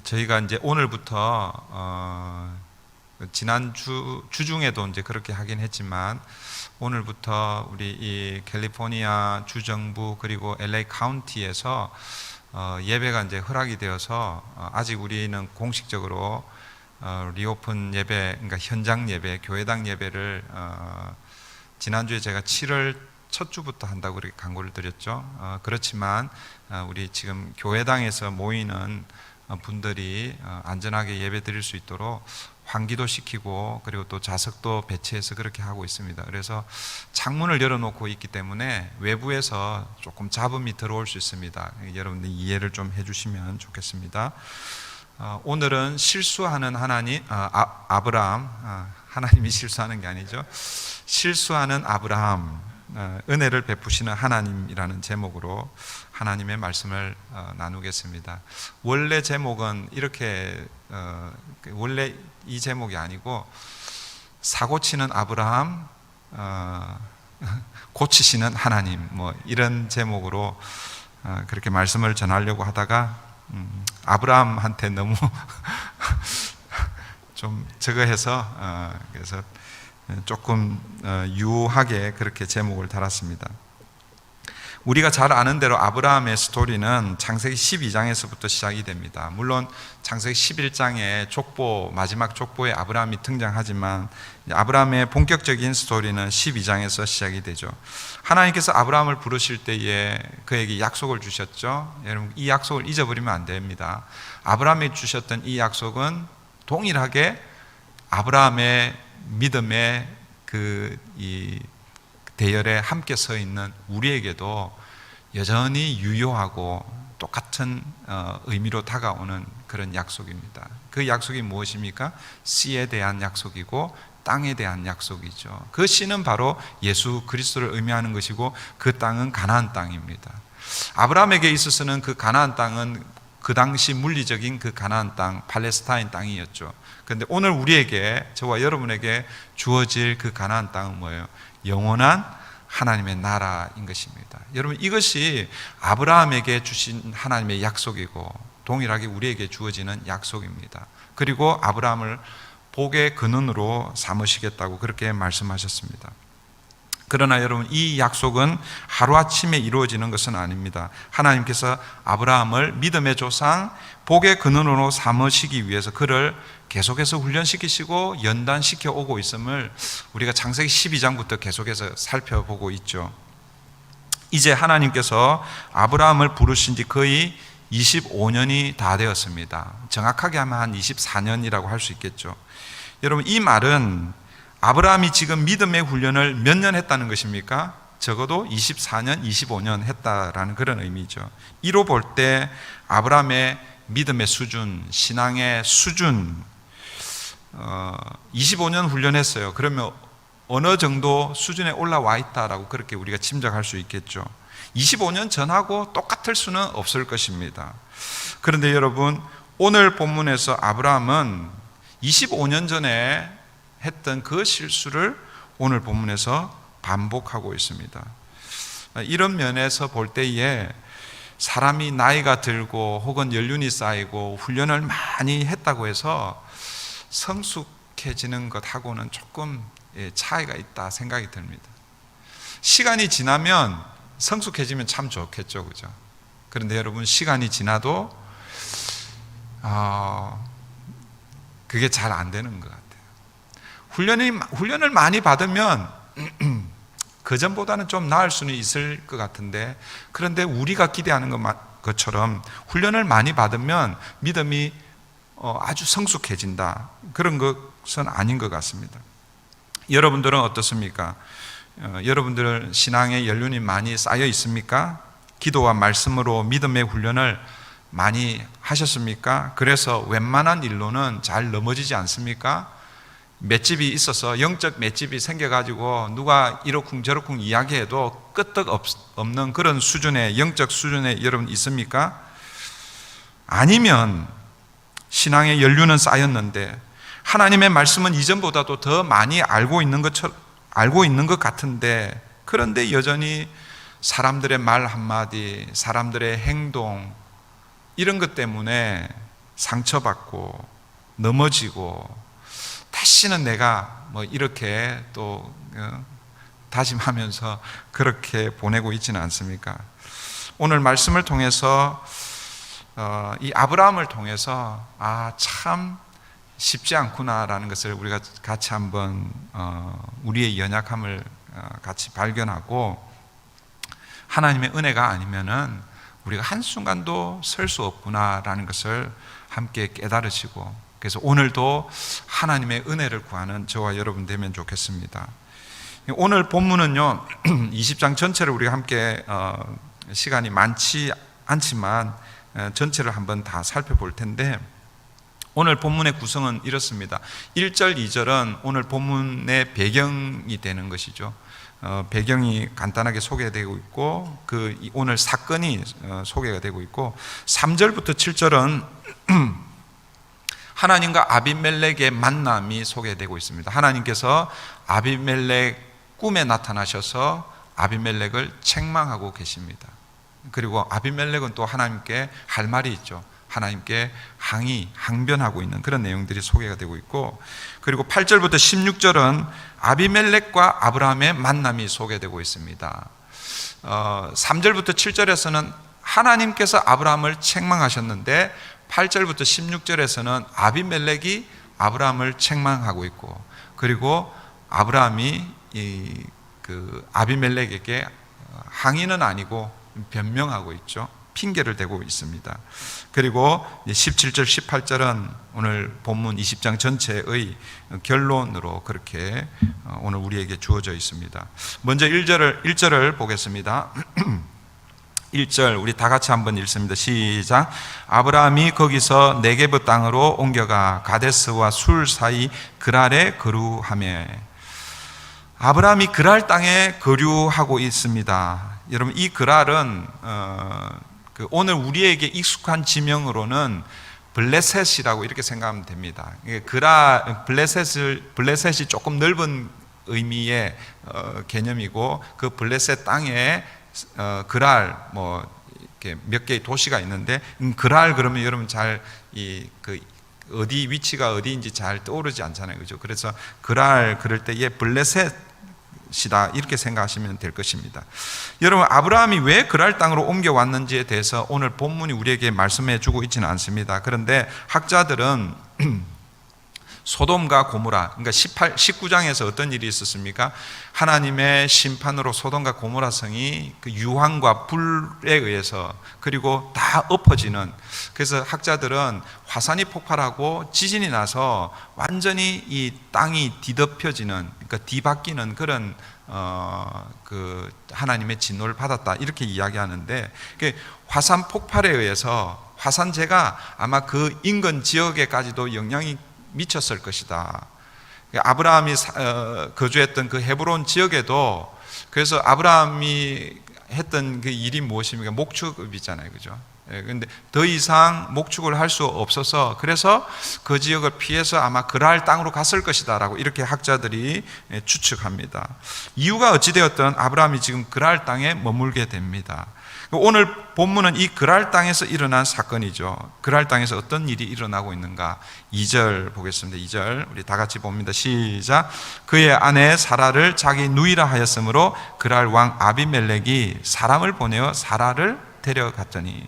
저희가 이제 오늘부터 지난 주중에도 이제 그렇게 하긴 했지만 오늘부터 우리 이 캘리포니아 주정부 그리고 LA 카운티에서 예배가 이제 허락이 되어서 아직 우리는 공식적으로 리오픈 예배, 그러니까 현장 예배, 교회당 예배를 지난주에 제가 7월 첫 주부터 한다고 그렇게 광고를 드렸죠. 그렇지만 우리 지금 교회당에서 모이는 분들이 안전하게 예배 드릴 수 있도록 환기도 시키고 그리고 또 좌석도 배치해서 그렇게 하고 있습니다. 그래서 창문을 열어놓고 있기 때문에 외부에서 조금 잡음이 들어올 수 있습니다. 여러분들 이해를 좀 해주시면 좋겠습니다. 오늘은 실수하는 하나님, 아브라함, 하나님이 실수하는 게 아니죠. 실수하는 아브라함, 은혜를 베푸시는 하나님이라는 제목으로 하나님의 말씀을 나누겠습니다. 원래 제목은 이렇게 원래 이 제목이 아니고 사고치는 아브라함, 고치시는 하나님, 뭐 이런 제목으로 그렇게 말씀을 전하려고 하다가 아브라함한테 너무 좀 저거 해서 그래서 조금 유하게 그렇게 제목을 달았습니다. 우리가 잘 아는 대로 아브라함의 스토리는 창세기 12장에서부터 시작이 됩니다. 물론 창세기 11장에 족보, 마지막 족보에 아브라함이 등장하지만 아브라함의 본격적인 스토리는 12장에서 시작이 되죠. 하나님께서 아브라함을 부르실 때에 그에게 약속을 주셨죠. 여러분, 이 약속을 잊어버리면 안 됩니다. 아브라함이 주셨던 이 약속은 동일하게 아브라함의 믿음의 이 대열에 함께 서 있는 우리에게도 여전히 유효하고 똑같은 의미로 다가오는 그런 약속입니다. 그 약속이 무엇입니까? 씨에 대한 약속이고 땅에 대한 약속이죠. 그 씨는 바로 예수 그리스도를 의미하는 것이고 그 땅은 가나안 땅입니다. 아브라함에게 있어서는 그 가나안 땅은 그 당시 물리적인 그 가나안 땅, 팔레스타인 땅이었죠. 그런데 오늘 우리에게, 저와 여러분에게 주어질 그 가나안 땅은 뭐예요? 영원한 하나님의 나라인 것입니다. 여러분, 이것이 아브라함에게 주신 하나님의 약속이고 동일하게 우리에게 주어지는 약속입니다. 그리고 아브라함을 복의 근원으로 삼으시겠다고 그렇게 말씀하셨습니다. 그러나 여러분, 이 약속은 하루아침에 이루어지는 것은 아닙니다. 하나님께서 아브라함을 믿음의 조상, 복의 근원으로 삼으시기 위해서 그를 계속해서 훈련시키시고 연단시켜 오고 있음을 우리가 창세기 12장부터 계속해서 살펴보고 있죠. 이제 하나님께서 아브라함을 부르신 지 거의 25년이 다 되었습니다. 정확하게 하면 한 24년이라고 할 수 있겠죠. 여러분, 이 말은 아브라함이 지금 믿음의 훈련을 몇 년 했다는 것입니까? 적어도 24년, 25년 했다라는 그런 의미죠. 이로 볼 때 아브라함의 믿음의 수준, 신앙의 수준, 25년 훈련했어요. 그러면 어느 정도 수준에 올라와 있다라고 그렇게 우리가 짐작할 수 있겠죠. 25년 전하고 똑같을 수는 없을 것입니다. 그런데 여러분, 오늘 본문에서 아브라함은 25년 전에 했던 그 실수를 오늘 본문에서 반복하고 있습니다. 이런 면에서 볼 때에 사람이 나이가 들고 혹은 연륜이 쌓이고 훈련을 많이 했다고 해서 성숙해지는 것하고는 조금 차이가 있다 생각이 듭니다. 시간이 지나면 성숙해지면 참 좋겠죠, 그죠? 그런데 여러분, 시간이 지나도 그게 잘 안 되는 것 같아요. 훈련을 많이 받으면 그전보다는 좀 나을 수는 있을 것 같은데, 그런데 우리가 기대하는 것처럼 훈련을 많이 받으면 믿음이 아주 성숙해진다, 그런 것은 아닌 것 같습니다. 여러분들은 어떻습니까? 여러분들 신앙의 연륜이 많이 쌓여 있습니까? 기도와 말씀으로 믿음의 훈련을 많이 하셨습니까? 그래서 웬만한 일로는 잘 넘어지지 않습니까? 맷집이 있어서, 영적 맷집이 생겨가지고 누가 이러쿵 저러쿵 이야기해도 끄떡 없는 그런 수준의, 영적 수준에 여러분 있습니까? 아니면 신앙의 연륜은 쌓였는데 하나님의 말씀은 이전보다도 더 많이 알고 있는 것 같은데, 그런데 여전히 사람들의 말 한마디, 사람들의 행동, 이런 것 때문에 상처받고 넘어지고 다시는 내가 뭐 이렇게 또 다짐하면서 그렇게 보내고 있지는 않습니까? 오늘 말씀을 통해서 이 아브라함을 통해서 참 쉽지 않구나라는 것을 우리가 같이 한번 우리의 연약함을 같이 발견하고, 하나님의 은혜가 아니면은 우리가 한순간도 설 수 없구나라는 것을 함께 깨달으시고, 그래서 오늘도 하나님의 은혜를 구하는 저와 여러분 되면 좋겠습니다. 오늘 본문은요 20장 전체를 우리가 함께 시간이 많지 않지만 전체를 한번 다 살펴볼 텐데, 오늘 본문의 구성은 이렇습니다. 1절, 2절은 오늘 본문의 배경이 되는 것이죠. 배경이 간단하게 소개되고 있고, 오늘 사건이 소개가 되고 있고, 3절부터 7절은 하나님과 아비멜렉의 만남이 소개되고 있습니다. 하나님께서 아비멜렉 꿈에 나타나셔서 아비멜렉을 책망하고 계십니다. 그리고 아비멜렉은 또 하나님께 할 말이 있죠. 하나님께 항변하고 있는 그런 내용들이 소개가 되고 있고, 그리고 8절부터 16절은 아비멜렉과 아브라함의 만남이 소개되고 있습니다. 3절부터 7절에서는 하나님께서 아브라함을 책망하셨는데 8절부터 16절에서는 아비멜렉이 아브라함을 책망하고 있고, 그리고 아브라함이 아비멜렉에게 항의는 아니고 변명하고 있죠. 핑계를 대고 있습니다. 그리고 17절, 18절은 오늘 본문 20장 전체의 결론으로 그렇게 오늘 우리에게 주어져 있습니다. 먼저 1절을 보겠습니다. 1절 우리 다 같이 한번 읽습니다. 시작. 아브라함이 거기서 네게브 땅으로 옮겨가 가데스와 술 사이 그랄에 거류하며. 아브라함이 그랄 땅에 거류하고 있습니다. 여러분, 이 그랄은 오늘 우리에게 익숙한 지명으로는 블레셋이라고 이렇게 생각하면 됩니다. 블레셋이 조금 넓은 의미의 개념이고, 그 블레셋 땅에 그랄 이렇게 몇 개의 도시가 있는데, 그랄 그러면 여러분 잘 어디 위치가 어디인지 잘 떠오르지 않잖아요, 그죠? 그래서 그랄 그럴 때에 블레셋이다 이렇게 생각하시면 될 것입니다. 여러분, 아브라함이 왜 그랄 땅으로 옮겨왔는지에 대해서 오늘 본문이 우리에게 말씀해 주고 있지는 않습니다. 그런데 학자들은 소돔과 고모라, 그러니까 19장에서 어떤 일이 있었습니까? 하나님의 심판으로 소돔과 고모라 성이 그 유황과 불에 의해서 그리고 다 엎어지는, 그래서 학자들은 화산이 폭발하고 지진이 나서 완전히 이 땅이 뒤덮여지는, 그러니까 뒤바뀌는 그런 하나님의 진노를 받았다 이렇게 이야기하는데, 화산 폭발에 의해서 화산재가 아마 그 인근 지역에까지도 영향이 미쳤을 것이다. 아브라함이 거주했던 그 헤브론 지역에도, 그래서 아브라함이 했던 그 일이 무엇입니까? 목축업이잖아요, 그죠? 그런데 더 이상 목축을 할 수 없어서, 그래서 그 지역을 피해서 아마 그랄 땅으로 갔을 것이다라고 이렇게 학자들이 추측합니다. 이유가 어찌되었든 아브라함이 지금 그랄 땅에 머물게 됩니다. 오늘 본문은 이 그랄 땅에서 일어난 사건이죠. 그랄 땅에서 어떤 일이 일어나고 있는가? 2절 보겠습니다. 2절 우리 다 같이 봅니다. 시작. 그의 아내 사라를 자기 누이라 하였으므로 그랄 왕 아비멜렉이 사람을 보내어 사라를 데려갔더니.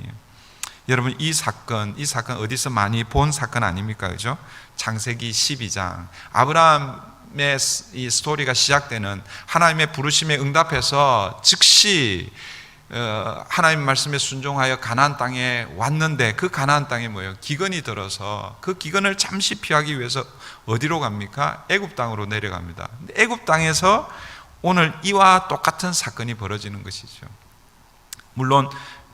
여러분, 이 사건 어디서 많이 본 사건 아닙니까? 그죠? 창세기 12장 아브라함의 이 스토리가 시작되는, 하나님의 부르심에 응답해서 즉시 하나님 말씀에 순종하여 가나안 땅에 왔는데, 그 가나안 땅에 뭐예요? 기근이 들어서 그 기근을 잠시 피하기 위해서 어디로 갑니까? 애굽 땅으로 내려갑니다. 근데 애굽 땅에서 오늘 이와 똑같은 사건이 벌어지는 것이죠. 물론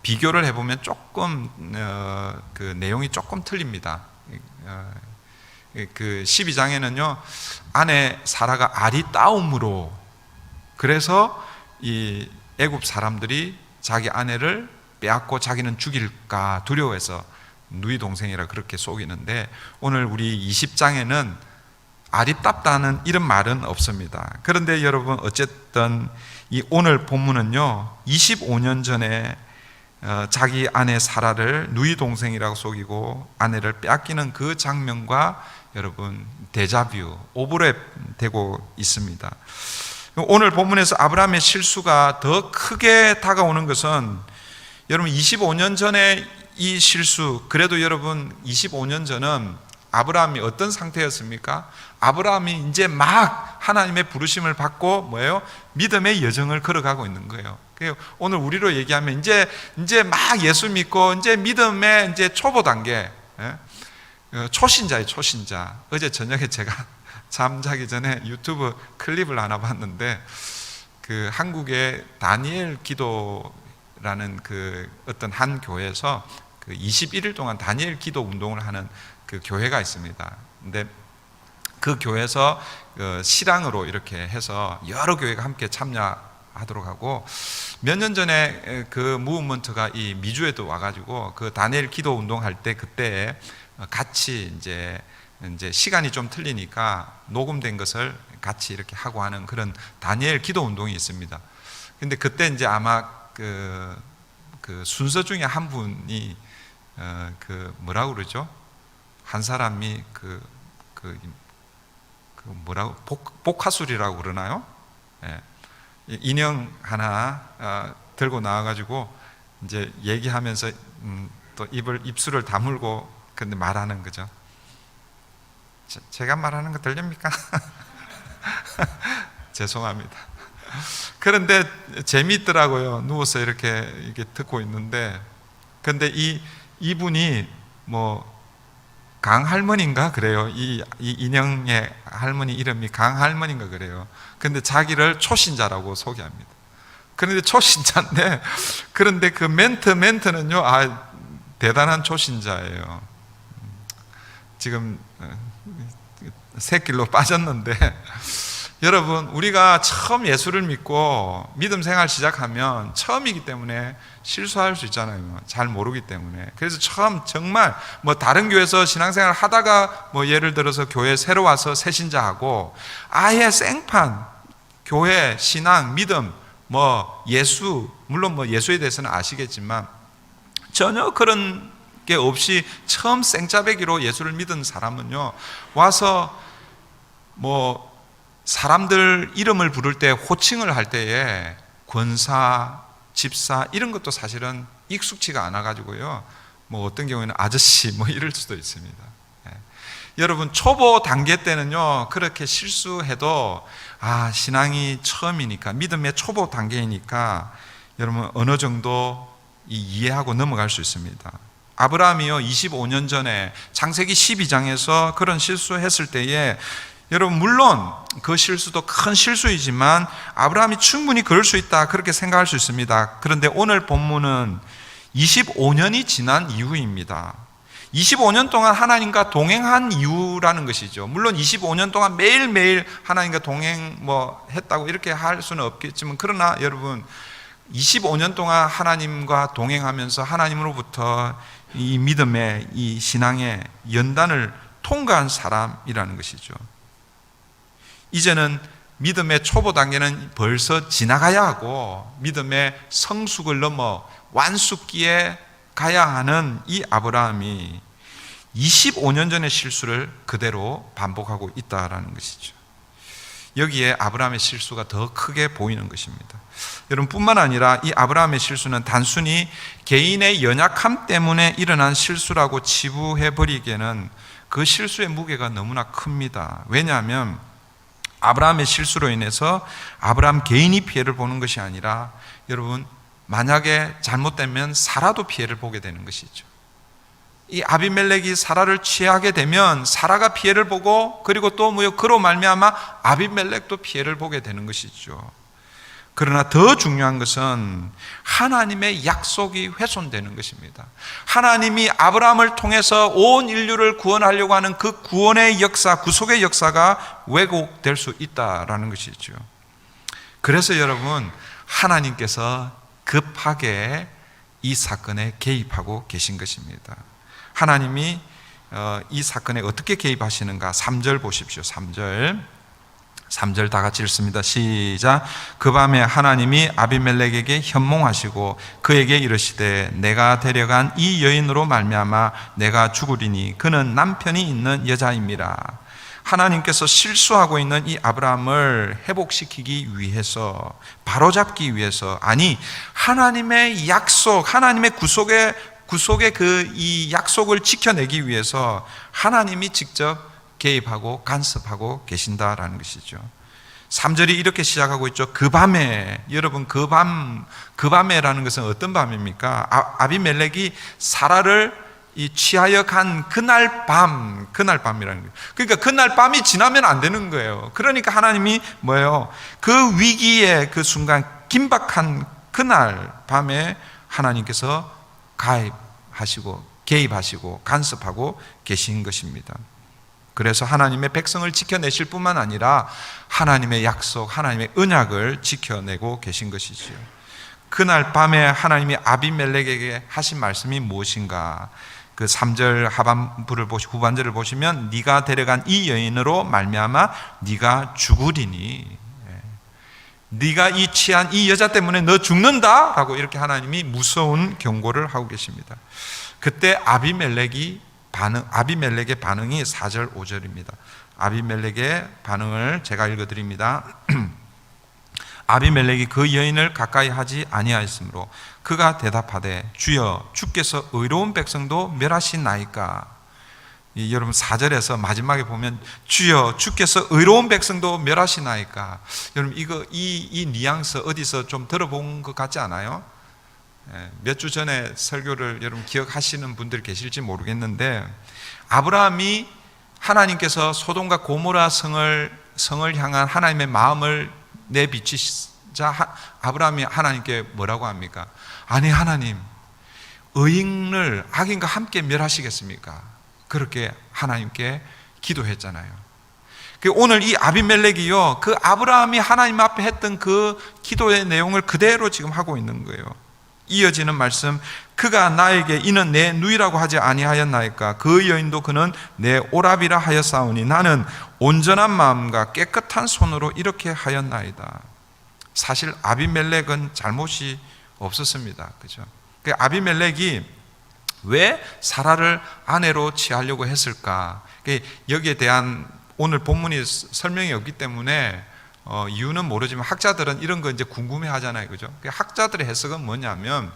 비교를 해보면 조금 그 내용이 조금 틀립니다. 그 12장에는요 아내 사라가 아리따움으로, 그래서 이 애굽 사람들이 자기 아내를 빼앗고 자기는 죽일까 두려워해서 누이 동생이라 그렇게 속이는데, 오늘 우리 20장에는 아리따다는 이런 말은 없습니다. 그런데 여러분, 어쨌든 이 오늘 본문은요 25년 전에 자기 아내 사라를 누이 동생이라고 속이고 아내를 빼앗기는 그 장면과 여러분 데자뷰, 오버랩 되고 있습니다. 오늘 본문에서 아브라함의 실수가 더 크게 다가오는 것은 여러분 25년 전에 이 실수, 그래도 여러분 25년 전은 아브라함이 어떤 상태였습니까? 아브라함이 이제 막 하나님의 부르심을 받고 뭐예요? 믿음의 여정을 걸어가고 있는 거예요. 오늘 우리로 얘기하면 이제 막 예수 믿고 이제 믿음의 이제 초보 단계, 초신자예요, 초신자. 어제 저녁에 제가 잠자기 전에 유튜브 클립을 하나 봤는데 그 한국의 다니엘 기도라는 그 어떤 한 교회에서 그 21일 동안 다니엘 기도 운동을 하는 그 교회가 있습니다. 근데 그 교회에서 실황으로 이렇게 해서 여러 교회가 함께 참여하도록 하고 몇 년 전에 그 무브먼트가 이 미주에도 와가지고 그 다니엘 기도 운동할 때 그때 같이 이제 시간이 좀 틀리니까 녹음된 것을 같이 이렇게 하고 하는 그런 다니엘 기도 운동이 있습니다. 근데 그때 이제 아마 그 순서 중에 한 분이 그 뭐라고 그러죠? 한 사람이 그 뭐라고 복화술이라고 그러나요? 예. 인형 하나 들고 나와가지고 이제 얘기하면서 또 입술을 다물고 근데 말하는 거죠. 제가 말하는 거 들립니까? 죄송합니다. 그런데 재미있더라고요. 누워서 이렇게 듣고 있는데, 근데 이분이 뭐 강할머니인가 그래요. 이 인형의 할머니 이름이 강할머니인가 그래요. 근데 자기를 초신자라고 소개합니다. 그런데 초신자인데, 그런데 그 멘트는요, 대단한 초신자예요. 지금 새길로 빠졌는데, 여러분, 우리가 처음 예수를 믿고 믿음 생활 시작하면 처음이기 때문에 실수할 수 있잖아요. 잘 모르기 때문에. 그래서 처음 정말 뭐 다른 교회에서 신앙생활 하다가 뭐 예를 들어서 교회 새로 와서 새신자하고 아예 생판 교회, 신앙, 믿음, 뭐 예수, 물론 뭐 예수에 대해서는 아시겠지만 전혀 그런 게 없이 처음 생짜배기로 예수를 믿은 사람은요, 와서 뭐 사람들 이름을 부를 때 호칭을 할 때에 권사, 집사 이런 것도 사실은 익숙치가 않아 가지고요, 뭐 어떤 경우에는 아저씨 뭐 이럴 수도 있습니다. 여러분 초보 단계 때는요 그렇게 실수해도 신앙이 처음이니까, 믿음의 초보 단계이니까 여러분 어느 정도 이해하고 넘어갈 수 있습니다. 아브라함이요 25년 전에 창세기 12장에서 그런 실수했을 때에 여러분 물론 그 실수도 큰 실수이지만 아브라함이 충분히 그럴 수 있다 그렇게 생각할 수 있습니다. 그런데 오늘 본문은 25년이 지난 이후입니다. 25년 동안 하나님과 동행한 이유라는 것이죠. 물론 25년 동안 매일매일 하나님과 동행 뭐 했다고 이렇게 할 수는 없겠지만, 그러나 여러분 25년 동안 하나님과 동행하면서 하나님으로부터 이 믿음의 이 신앙의 연단을 통과한 사람이라는 것이죠. 이제는 믿음의 초보 단계는 벌써 지나가야 하고 믿음의 성숙을 넘어 완숙기에 가야 하는 이 아브라함이 25년 전의 실수를 그대로 반복하고 있다는 것이죠. 여기에 아브라함의 실수가 더 크게 보이는 것입니다. 여러분, 뿐만 아니라 이 아브라함의 실수는 단순히 개인의 연약함 때문에 일어난 실수라고 치부해버리기에는 그 실수의 무게가 너무나 큽니다. 왜냐하면 아브라함의 실수로 인해서 아브라함 개인이 피해를 보는 것이 아니라 여러분 만약에 잘못되면 사라도 피해를 보게 되는 것이죠. 이 아비멜렉이 사라를 취하게 되면 사라가 피해를 보고, 그리고 또 그로 말미암아 아비멜렉도 피해를 보게 되는 것이죠. 그러나 더 중요한 것은 하나님의 약속이 훼손되는 것입니다. 하나님이 아브라함을 통해서 온 인류를 구원하려고 하는 그 구원의 역사, 구속의 역사가 왜곡될 수 있다라는 것이죠. 그래서 여러분, 하나님께서 급하게 이 사건에 개입하고 계신 것입니다. 하나님이 이 사건에 어떻게 개입하시는가? 3절 보십시오. 3절. 3절 다 같이 읽습니다. 시작. 그 밤에 하나님이 아비멜렉에게 현몽하시고 그에게 이르시되 내가 데려간 이 여인으로 말미암아 내가 죽으리니 그는 남편이 있는 여자임이라. 하나님께서 실수하고 있는 이 아브라함을 회복시키기 위해서, 바로잡기 위해서, 아니 하나님의 약속, 하나님의 구속의 그 이 약속을 지켜내기 위해서 하나님이 직접 개입하고 간섭하고 계신다라는 것이죠. 3절이 이렇게 시작하고 있죠. 그 밤에, 여러분 그 밤에라는 것은 어떤 밤입니까? 아비멜렉이 사라를 취하여 간 그날 밤이라는 거예요. 그러니까 그날 밤이 지나면 안 되는 거예요. 그러니까 하나님이 뭐예요? 그 위기의 그 순간, 긴박한 그날 밤에 하나님께서 개입하시고 간섭하고 계신 것입니다. 그래서 하나님의 백성을 지켜내실 뿐만 아니라 하나님의 약속, 하나님의 언약을 지켜내고 계신 것이지요. 그날 밤에 하나님이 아비멜렉에게 하신 말씀이 무엇인가? 그 3절 후반절을 보시면 네가 데려간 이 여인으로 말미암아 네가 죽으리니, 네가 이 취한 이 여자 때문에 너 죽는다 라고 이렇게 하나님이 무서운 경고를 하고 계십니다. 그때 아비멜렉의 반응이 4절 5절입니다 아비멜렉의 반응을 제가 읽어드립니다. 아비멜렉이 그 여인을 가까이 하지 아니하였으므로 그가 대답하되 주여 주께서 의로운 백성도 멸하시나이까. 여러분 4절에서 마지막에 보면 주여 주께서 의로운 백성도 멸하시나이까. 여러분 이 뉘앙스 어디서 좀 들어본 것 같지 않아요? 몇 주 전에 설교를 여러분 기억하시는 분들 계실지 모르겠는데, 아브라함이 하나님께서 소돔과 고모라 성을 향한 하나님의 마음을 내비치자 아브라함이 하나님께 뭐라고 합니까? 아니 하나님, 의인을 악인과 함께 멸하시겠습니까? 그렇게 하나님께 기도했잖아요. 오늘 이 아비멜렉이요, 그 아브라함이 하나님 앞에 했던 그 기도의 내용을 그대로 지금 하고 있는 거예요. 이어지는 말씀, 그가 나에게 이는 내 누이라고 하지 아니하였나이까. 그 여인도 그는 내 오라비라 하였사오니 나는 온전한 마음과 깨끗한 손으로 이렇게 하였나이다. 사실 아비멜렉은 잘못이 없었습니다. 그죠? 아비멜렉이 왜 사라를 아내로 취하려고 했을까? 여기에 대한 오늘 본문이 설명이 없기 때문에 이유는 모르지만 학자들은 이런 거 이제 궁금해 하잖아요. 그죠? 학자들의 해석은 뭐냐면,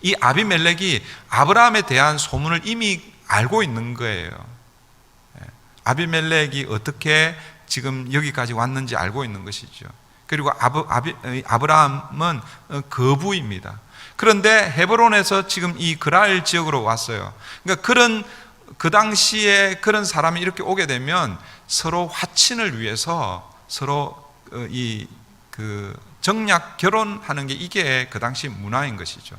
이 아비멜렉이 아브라함에 대한 소문을 이미 알고 있는 거예요. 아비멜렉이 어떻게 지금 여기까지 왔는지 알고 있는 것이죠. 그리고 아브라함은 거부입니다. 그런데 헤브론에서 지금 이 그랄 지역으로 왔어요. 그러니까 그 당시에 그런 사람이 이렇게 오게 되면 서로 화친을 위해서 서로 정략 결혼하는 게 이게 그 당시 문화인 것이죠.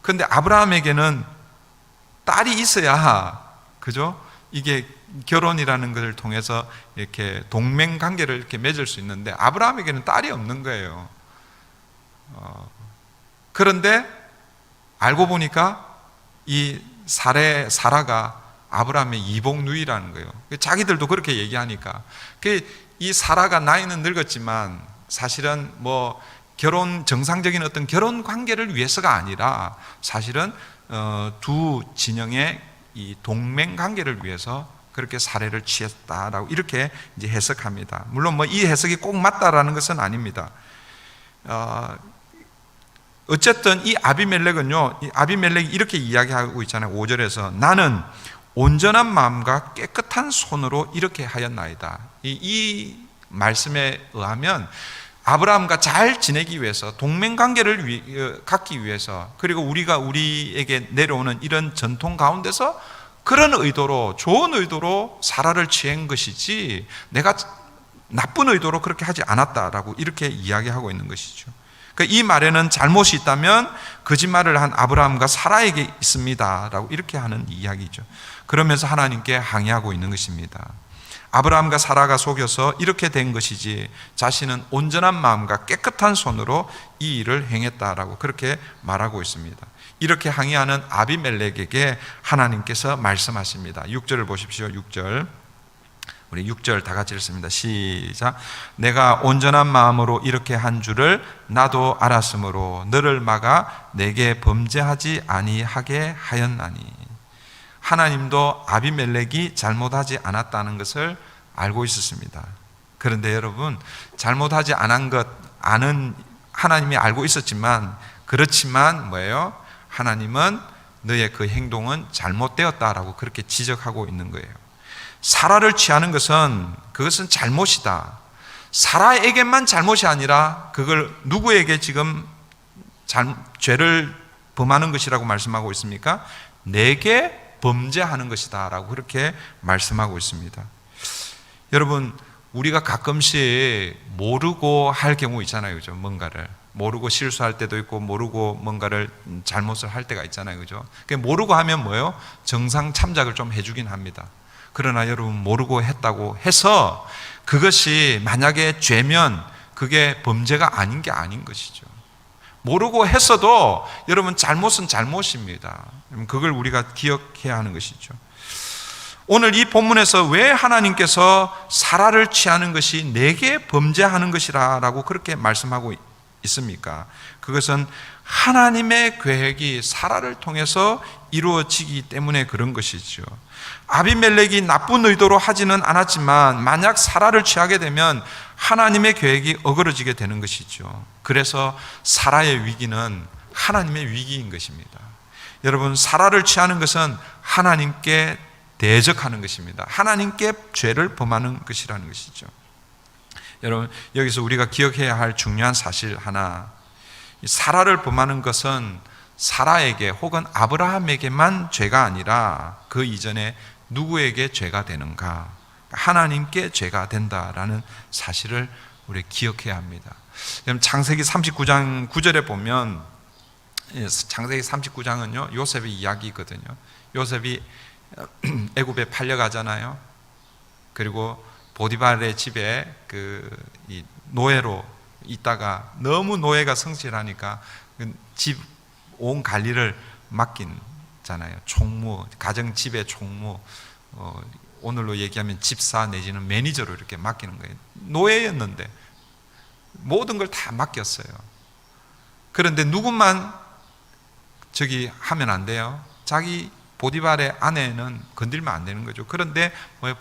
그런데 아브라함에게는 딸이 있어야, 그죠? 이게 결혼이라는 것을 통해서 이렇게 동맹 관계를 이렇게 맺을 수 있는데 아브라함에게는 딸이 없는 거예요. 그런데 알고 보니까 이 사라가 아브라함의 이복 누이라는 거예요. 자기들도 그렇게 얘기하니까. 이 사라가 나이는 늙었지만 사실은 뭐 정상적인 어떤 결혼 관계를 위해서가 아니라 사실은 두 진영의 이 동맹 관계를 위해서 그렇게 사례를 취했다라고 이렇게 이제 해석합니다. 물론 뭐 이 해석이 꼭 맞다라는 것은 아닙니다. 어쨌든 이 아비멜렉이 이렇게 이야기하고 있잖아요. 5절에서 나는 온전한 마음과 깨끗한 손으로 이렇게 하였나이다. 이 말씀에 의하면 아브라함과 잘 지내기 위해서, 동맹관계를 갖기 위해서, 그리고 우리에게 내려오는 이런 전통 가운데서 그런 의도로, 좋은 의도로 사라를 취한 것이지 내가 나쁜 의도로 그렇게 하지 않았다라고 이렇게 이야기하고 있는 것이죠. 이 말에는 잘못이 있다면 거짓말을 한 아브라함과 사라에게 있습니다라고 이렇게 하는 이야기죠. 그러면서 하나님께 항의하고 있는 것입니다. 아브라함과 사라가 속여서 이렇게 된 것이지 자신은 온전한 마음과 깨끗한 손으로 이 일을 행했다라고 그렇게 말하고 있습니다. 이렇게 항의하는 아비멜렉에게 하나님께서 말씀하십니다. 6절을 보십시오. 6절 우리 6절 다 같이 읽습니다. 시작. 내가 온전한 마음으로 이렇게 한 줄을 나도 알았으므로 너를 막아 내게 범죄하지 아니하게 하였나니. 하나님도 아비멜렉이 잘못하지 않았다는 것을 알고 있었습니다. 그런데 여러분, 잘못하지 않은 하나님이 알고 있었지만, 그렇지만 뭐예요? 하나님은 너의 그 행동은 잘못되었다라고 그렇게 지적하고 있는 거예요. 사라를 취하는 그것은 잘못이다. 사라에게만 잘못이 아니라 그걸 누구에게 지금 죄를 범하는 것이라고 말씀하고 있습니까? 내게 범죄하는 것이다 라고 그렇게 말씀하고 있습니다. 여러분, 우리가 가끔씩 모르고 할 경우 있잖아요, 그죠? 뭔가를 모르고 실수할 때도 있고, 모르고 뭔가를 잘못을 할 때가 있잖아요, 그죠? 모르고 하면 뭐예요? 정상 참작을 좀 해주긴 합니다. 그러나 여러분, 모르고 했다고 해서 그것이 만약에 죄면 그게 범죄가 아닌 게 아닌 것이죠. 모르고 했어도 여러분, 잘못은 잘못입니다. 그걸 우리가 기억해야 하는 것이죠. 오늘 이 본문에서 왜 하나님께서 사라를 취하는 것이 내게 범죄하는 것이라고 그렇게 말씀하고 있습니까? 그것은 하나님의 계획이 사라를 통해서 이루어지기 때문에 그런 것이죠. 아비멜렉이 나쁜 의도로 하지는 않았지만 만약 사라를 취하게 되면 하나님의 계획이 어그러지게 되는 것이죠. 그래서 사라의 위기는 하나님의 위기인 것입니다. 여러분, 사라를 취하는 것은 하나님께 대적하는 것입니다. 하나님께 죄를 범하는 것이라는 것이죠. 여러분, 여기서 우리가 기억해야 할 중요한 사실 하나, 사라를 범하는 것은 사라에게 혹은 아브라함에게만 죄가 아니라 그 이전에 누구에게 죄가 되는가? 하나님께 죄가 된다라는 사실을 우리 기억해야 합니다. 창세기 39장 9절에 보면, 창세기 39장은요 요셉의 이야기거든요. 요셉이 애굽에 팔려가잖아요. 그리고 보디발의 집에 이 노예로 있다가 너무 노예가 성실하니까 집 온 관리를 맡긴잖아요. 총무, 가정 집의 총무, 오늘로 얘기하면 집사 내지는 매니저로 이렇게 맡기는 거예요. 노예였는데 모든 걸 다 맡겼어요. 그런데 누구만 하면 안 돼요. 자기 보디발의 아내는 건들면 안 되는 거죠. 그런데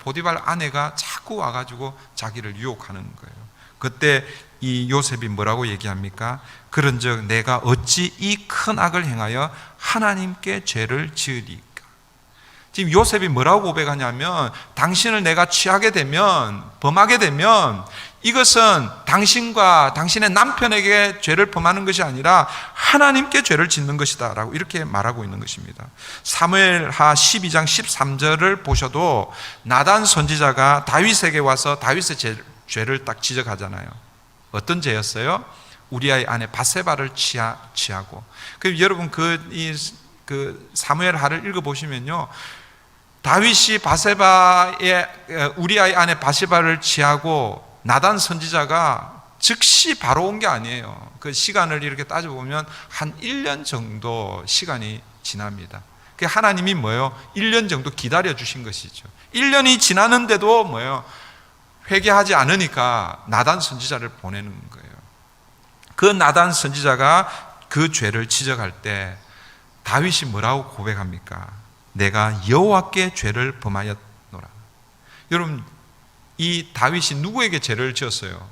보디발 아내가 자꾸 와가지고 자기를 유혹하는 거예요. 그때 이 요셉이 뭐라고 얘기합니까? 그런즉 내가 어찌 이 큰 악을 행하여 하나님께 죄를 지으리까? 지금 요셉이 뭐라고 고백하냐면, 당신을 내가 취하게 되면, 범하게 되면 이것은 당신과 당신의 남편에게 죄를 범하는 것이 아니라 하나님께 죄를 짓는 것이다 라고 이렇게 말하고 있는 것입니다. 사무엘하 12장 13절을 보셔도 나단 선지자가 다윗에게 와서 다윗의 죄를 딱 지적하잖아요. 어떤 죄였어요? 우리아의 아내 바세바를 취하고. 여러분, 그 사무엘하를 읽어보시면요, 다윗이 우리아의 아내 바세바를 취하고 나단 선지자가 즉시 바로 온 게 아니에요. 그 시간을 이렇게 따져보면 한 1년 정도 시간이 지납니다. 하나님이 뭐예요? 1년 정도 기다려 주신 것이죠. 1년이 지났는데도 뭐예요? 회개하지 않으니까 나단 선지자를 보내는 거예요. 그 나단 선지자가 그 죄를 지적할 때 다윗이 뭐라고 고백합니까? 내가 여호와께 죄를 범하였노라. 여러분, 이 다윗이 누구에게 죄를 지었어요?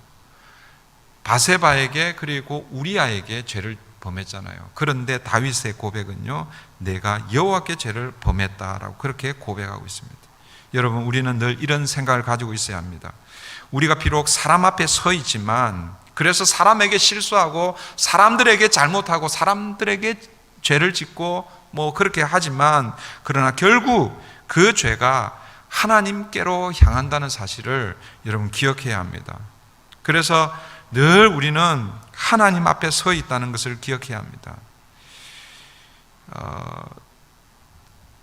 바세바에게, 그리고 우리아에게 죄를 범했잖아요. 그런데 다윗의 고백은요, 내가 여호와께 죄를 범했다라고 그렇게 고백하고 있습니다. 여러분, 우리는 늘 이런 생각을 가지고 있어야 합니다. 우리가 비록 사람 앞에 서 있지만, 그래서 사람에게 실수하고 사람들에게 잘못하고 사람들에게 죄를 짓고 그렇게 하지만, 그러나 결국 그 죄가 하나님께로 향한다는 사실을 여러분 기억해야 합니다. 그래서 늘 우리는 하나님 앞에 서 있다는 것을 기억해야 합니다.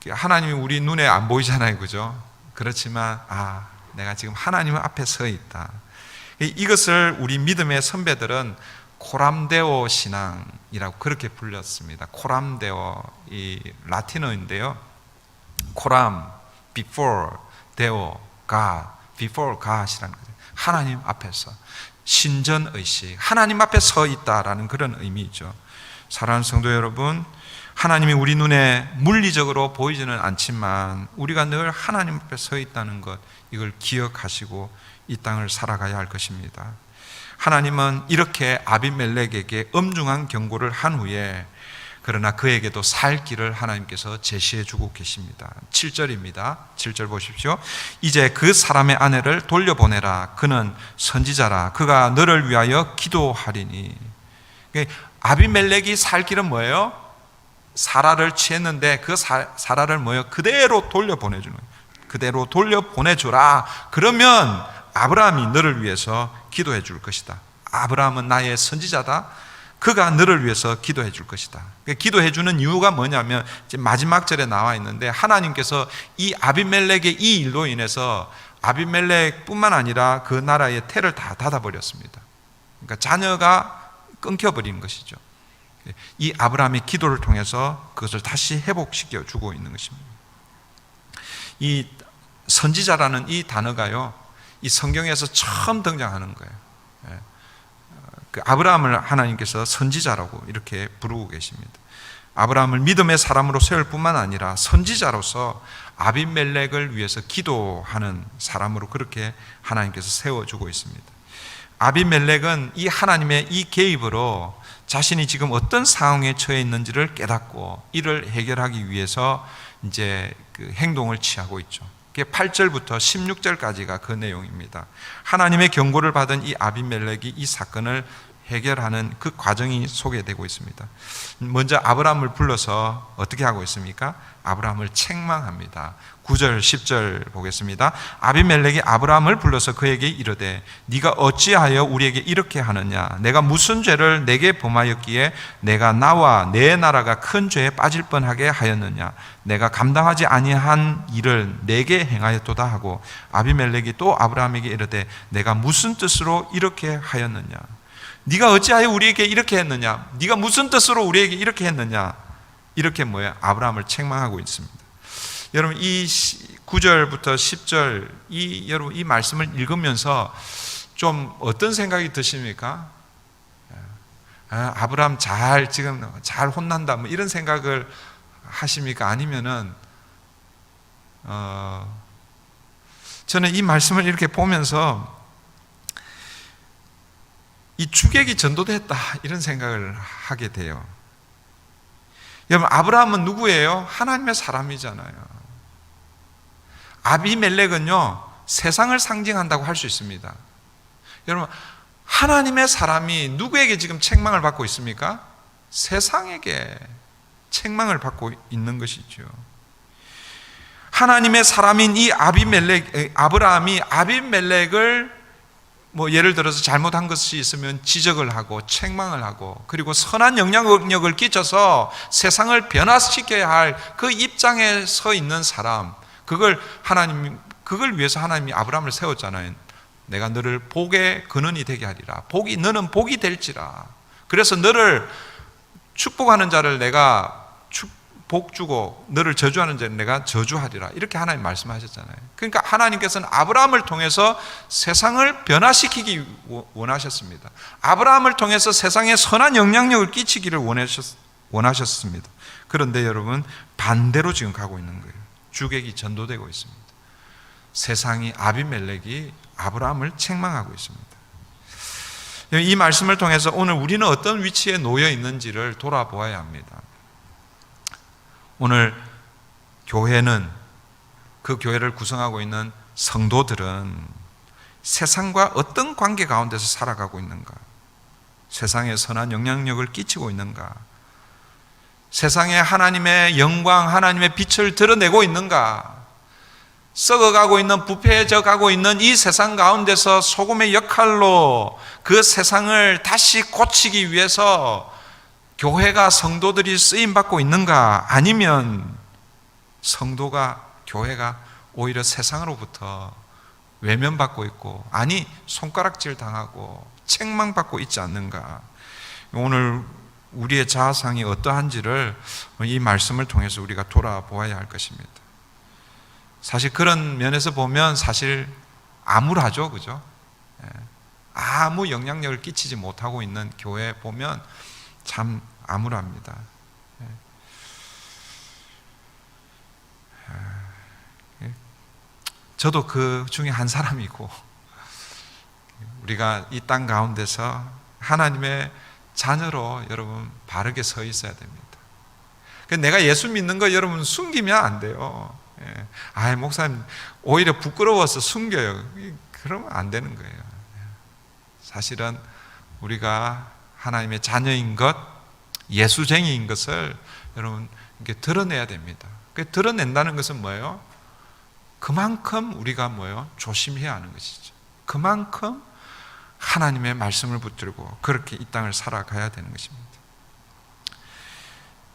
하나님이 우리 눈에 안 보이잖아요, 그죠? 그렇지만 내가 지금 하나님 앞에 서 있다. 이것을 우리 믿음의 선배들은 코람데오 신앙이라고 그렇게 불렸습니다. 코람데오, 이 라틴어인데요. 코람, before, 데오, God, before God이라는 거죠. 하나님 앞에서 신전의식, 하나님 앞에 서 있다라는 그런 의미이죠. 사랑하는 성도 여러분, 하나님이 우리 눈에 물리적으로 보이지는 않지만 우리가 늘 하나님 앞에 서 있다는 것, 이걸 기억하시고 이 땅을 살아가야 할 것입니다. 하나님은 이렇게 아비멜렉에게 엄중한 경고를 한 후에 그러나 그에게도 살 길을 하나님께서 제시해 주고 계십니다. 7절입니다. 7절 보십시오. 이제 그 사람의 아내를 돌려보내라. 그는 선지자라. 그가 너를 위하여 기도하리니. 아비멜렉이 살 길은 뭐예요? 사라를 취했는데 그 사라를 뭐예요? 그대로 돌려보내주는 거예요. 그대로 돌려보내주라. 그러면 아브라함이 너를 위해서 기도해 줄 것이다. 아브라함은 나의 선지자다. 그가 너를 위해서 기도해 줄 것이다. 기도해 주는 이유가 뭐냐면 이제 마지막 절에 나와 있는데, 하나님께서 이 아비멜렉의 이 일로 인해서 아비멜렉뿐만 아니라 그 나라의 태를 다 닫아버렸습니다. 그러니까 자녀가 끊겨버린 것이죠. 이 아브라함의 기도를 통해서 그것을 다시 회복시켜 주고 있는 것입니다. 이 선지자라는 이 단어가요, 이 성경에서 처음 등장하는 거예요. 그 아브라함을 하나님께서 선지자라고 이렇게 부르고 계십니다. 아브라함을 믿음의 사람으로 세울 뿐만 아니라 선지자로서 아비멜렉을 위해서 기도하는 사람으로 그렇게 하나님께서 세워주고 있습니다. 아비멜렉은 이 하나님의 이 개입으로 자신이 지금 어떤 상황에 처해 있는지를 깨닫고 이를 해결하기 위해서 이제 그 행동을 취하고 있죠. 그게 8절부터 16절까지가 그 내용입니다. 하나님의 경고를 받은 이 아비멜렉이 이 사건을 해결하는 그 과정이 소개되고 있습니다. 먼저 아브라함을 불러서 어떻게 하고 있습니까? 아브라함을 책망합니다. 9절 10절 보겠습니다. 아비멜렉이 아브라함을 불러서 그에게 이르되 네가 어찌하여 우리에게 이렇게 하느냐? 내가 무슨 죄를 내게 범하였기에 내가 나와 내 나라가 큰 죄에 빠질 뻔하게 하였느냐? 내가 감당하지 아니한 일을 내게 행하였도다 하고, 아비멜렉이 또 아브라함에게 이르되 내가 무슨 뜻으로 이렇게 하였느냐? 네가 어찌하여 우리에게 이렇게 했느냐? 네가 무슨 뜻으로 우리에게 이렇게 했느냐? 이렇게 아브라함을 책망하고 있습니다. 여러분, 이 9절부터 10절 여러분 이 말씀을 읽으면서 좀 어떤 생각이 드십니까? 아브라함 지금 잘 혼난다, 뭐 이런 생각을 하십니까? 아니면은 저는 이 말씀을 이렇게 보면서 이 주객이 전도됐다, 이런 생각을 하게 돼요. 여러분, 아브라함은 누구예요? 하나님의 사람이잖아요. 아비멜렉은요, 세상을 상징한다고 할 수 있습니다. 여러분, 하나님의 사람이 누구에게 지금 책망을 받고 있습니까? 세상에게 책망을 받고 있는 것이죠. 하나님의 사람인 이 아브라함이 아비멜렉을 예를 들어서 잘못한 것이 있으면 지적을 하고 책망을 하고, 그리고 선한 영향력을 끼쳐서 세상을 변화시켜야 할 그 입장에 서 있는 사람, 그걸 위해서 하나님이 아브라함을 세웠잖아요. 내가 너를 복의 근원이 되게 하리라. 너는 복이 될지라. 그래서 너를 축복하는 자를 내가 복 주고 너를 저주하는 자는 내가 저주하리라. 이렇게 하나님 말씀하셨잖아요. 그러니까 하나님께서는 아브라함을 통해서 세상을 변화시키기 원하셨습니다. 아브라함을 통해서 세상에 선한 영향력을 끼치기를 원하셨습니다. 그런데 여러분, 반대로 지금 가고 있는 거예요. 주객이 전도되고 있습니다. 세상이, 아비멜렉이 아브라함을 책망하고 있습니다. 이 말씀을 통해서 오늘 우리는 어떤 위치에 놓여 있는지를 돌아보아야 합니다. 오늘 교회는, 그 교회를 구성하고 있는 성도들은 세상과 어떤 관계 가운데서 살아가고 있는가? 세상에 선한 영향력을 끼치고 있는가? 세상에 하나님의 영광, 하나님의 빛을 드러내고 있는가? 썩어가고 있는, 부패해져 가고 있는 이 세상 가운데서 소금의 역할로 그 세상을 다시 고치기 위해서 교회가, 성도들이 쓰임받고 있는가? 아니면 성도가, 교회가 오히려 세상으로부터 외면받고 있고, 아니 손가락질 당하고 책망받고 있지 않는가? 오늘 우리의 자아상이 어떠한지를 이 말씀을 통해서 우리가 돌아보아야 할 것입니다. 사실 그런 면에서 보면 사실 암울하죠, 그죠? 아무 영향력을 끼치지 못하고 있는 교회 보면 참 암울합니다. 저도 그 중에 한 사람이고, 우리가 이 땅 가운데서 하나님의 자녀로 여러분 바르게 서 있어야 됩니다. 내가 예수 믿는 거 여러분 숨기면 안 돼요. 목사님 오히려 부끄러워서 숨겨요. 그러면 안 되는 거예요. 사실은 우리가 하나님의 자녀인 것, 예수쟁이인 것을 여러분 이렇게 드러내야 됩니다. 드러낸다는 것은 뭐예요? 그만큼 우리가 조심해야 하는 것이죠. 그만큼 하나님의 말씀을 붙들고 그렇게 이 땅을 살아가야 되는 것입니다.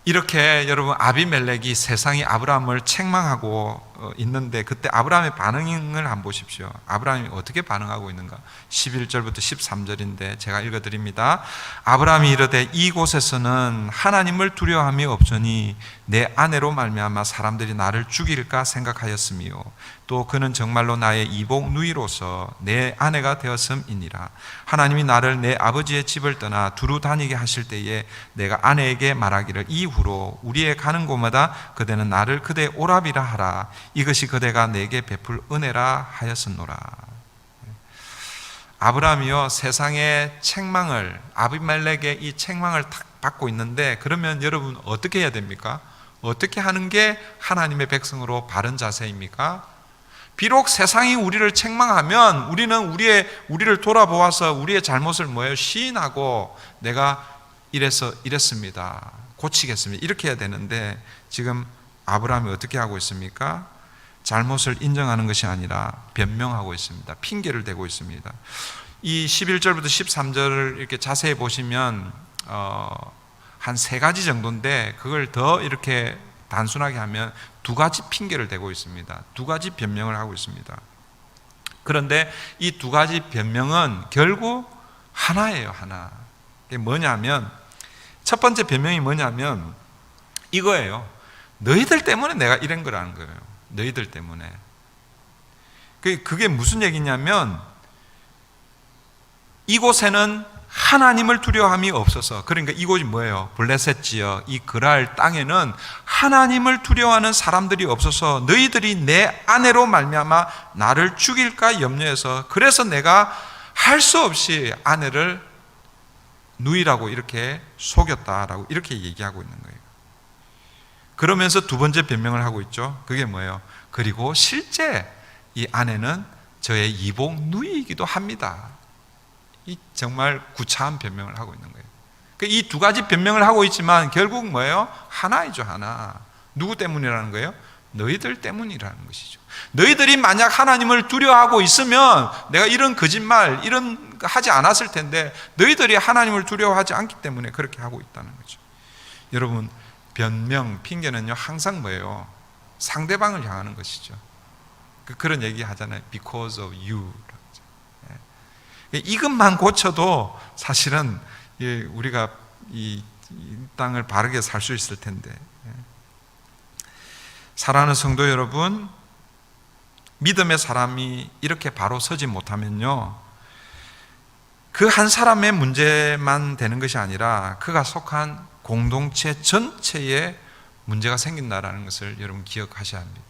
이렇게 여러분 아비멜렉이 세상이 아브라함을 책망하고 있는데 그때 아브라함의 반응을 한번 보십시오. 아브라함이 어떻게 반응하고 있는가? 11절부터 13절인데 제가 읽어드립니다. 아브라함이 이르되 이곳에서는 하나님을 두려워함이 없으니 내 아내로 말미암아 사람들이 나를 죽일까 생각하였으며 또 그는 정말로 나의 이복 누이로서 내 아내가 되었음이니라. 하나님이 나를 내 아버지의 집을 떠나 두루 다니게 하실 때에 내가 아내에게 말하기를 이후로 우리의 가는 곳마다 그대는 나를 그대 오라비라 하라. 이것이 그대가 내게 베풀 은혜라 하였으노라. 아브라함이요 세상의 책망을, 아비멜렉의 이 책망을 받고 있는데, 그러면 여러분 어떻게 해야 됩니까? 어떻게 하는 게 하나님의 백성으로 바른 자세입니까? 비록 세상이 우리를 책망하면 우리는 우리를 돌아보아서 우리의 잘못을 시인하고 내가 이랬습니다, 고치겠습니다, 이렇게 해야 되는데, 지금 아브라함이 어떻게 하고 있습니까? 잘못을 인정하는 것이 아니라 변명하고 있습니다. 핑계를 대고 있습니다. 이 11절부터 13절을 이렇게 자세히 보시면 한 세 가지 정도인데, 그걸 더 이렇게 단순하게 하면 두 가지 핑계를 대고 있습니다. 두 가지 변명을 하고 있습니다. 그런데 이 두 가지 변명은 결국 하나예요, 하나. 이게 뭐냐면, 첫 번째 변명이 뭐냐면 이거예요. 너희들 때문에 내가 이런 거라는 거예요. 너희들 때문에. 그게 무슨 얘기냐면, 이곳에는 하나님을 두려워함이 없어서, 그러니까 이곳이 뭐예요? 블레셋 지역, 이 그랄 땅에는 하나님을 두려워하는 사람들이 없어서 너희들이 내 아내로 말미암아 나를 죽일까 염려해서, 그래서 내가 할 수 없이 아내를 누이라고 이렇게 속였다라고 이렇게 얘기하고 있는 거예요. 그러면서 두 번째 변명을 하고 있죠. 그게 뭐예요? 그리고 실제 이 아내는 저의 이복 누이이기도 합니다. 이 정말 구차한 변명을 하고 있는 거예요. 이 두 가지 변명을 하고 있지만 결국 뭐예요? 하나이죠, 하나. 누구 때문이라는 거예요? 너희들 때문이라는 것이죠. 너희들이 만약 하나님을 두려워하고 있으면 내가 이런 거짓말, 이런 거 하지 않았을 텐데, 너희들이 하나님을 두려워하지 않기 때문에 그렇게 하고 있다는 거죠. 여러분, 변명, 핑계는요 항상 뭐예요? 상대방을 향하는 것이죠. 그런 얘기 하잖아요. Because of you. 이것만 고쳐도 사실은 우리가 이 땅을 바르게 살 수 있을 텐데. 사랑하는 성도 여러분, 믿음의 사람이 이렇게 바로 서지 못하면요, 그 한 사람의 문제만 되는 것이 아니라 그가 속한 공동체 전체에 문제가 생긴다라는 것을 여러분 기억하셔야 합니다.